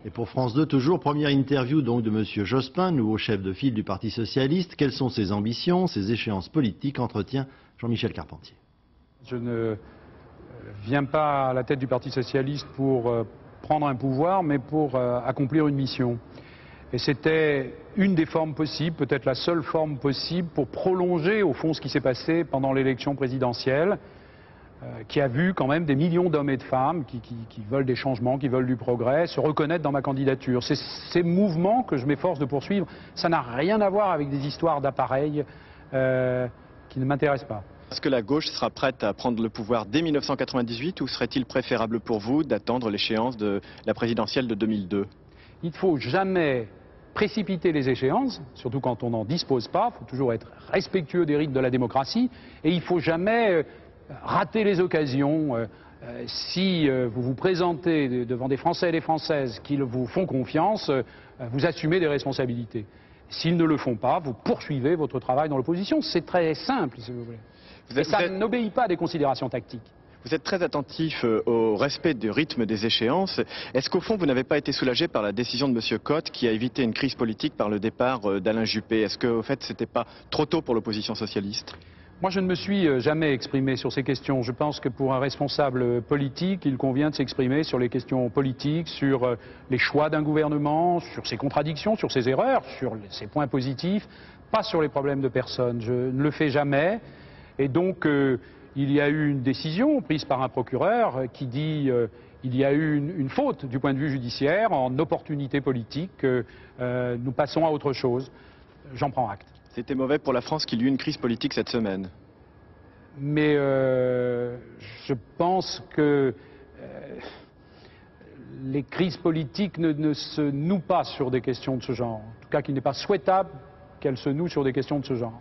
Et pour France 2, toujours, première interview donc de M. Jospin, nouveau chef de file du Parti Socialiste. Quelles sont ses ambitions, ses échéances politiques? Entretien Jean-Michel Carpentier. Je ne viens pas à la tête du Parti Socialiste pour prendre un pouvoir, mais pour accomplir une mission. Et c'était une des formes possibles, peut-être la seule forme possible, pour prolonger au fond ce qui s'est passé pendant l'élection présidentielle, qui a vu quand même des millions d'hommes et de femmes qui veulent des changements, qui veulent du progrès, se reconnaître dans ma candidature. C'est ces mouvements que je m'efforce de poursuivre. Ça n'a rien à voir avec des histoires d'appareils qui ne m'intéressent pas. Est-ce que la gauche sera prête à prendre le pouvoir dès 1998 ou serait-il préférable pour vous d'attendre l'échéance de la présidentielle de 2002? Il ne faut jamais précipiter les échéances, surtout quand on n'en dispose pas. Il faut toujours être respectueux des rites de la démocratie et il ne faut jamais rater les occasions. Si vous vous présentez devant des Français et des Françaises qui vous font confiance, vous assumez des responsabilités. S'ils ne le font pas, vous poursuivez votre travail dans l'opposition. C'est très simple, si vous voulez. Et ça n'obéit pas à des considérations tactiques. Vous êtes très attentif au respect du rythme des échéances. Est-ce qu'au fond, vous n'avez pas été soulagé par la décision de M. Cotte qui a évité une crise politique par le départ d'Alain Juppé? Est-ce qu'au fait, ce n'était pas trop tôt pour l'opposition socialiste? Moi, je ne me suis jamais exprimé sur ces questions. Je pense que pour un responsable politique, il convient de s'exprimer sur les questions politiques, sur les choix d'un gouvernement, sur ses contradictions, sur ses erreurs, sur ses points positifs, pas sur les problèmes de personne. Je ne le fais jamais. Et donc, il y a eu une décision prise par un procureur qui dit il y a eu une faute du point de vue judiciaire en opportunité politique. Nous passons à autre chose. J'en prends acte. C'était mauvais pour la France qu'il y ait eu une crise politique cette semaine. Mais je pense que les crises politiques ne se nouent pas sur des questions de ce genre. En tout cas, qu'il n'est pas souhaitable qu'elles se nouent sur des questions de ce genre.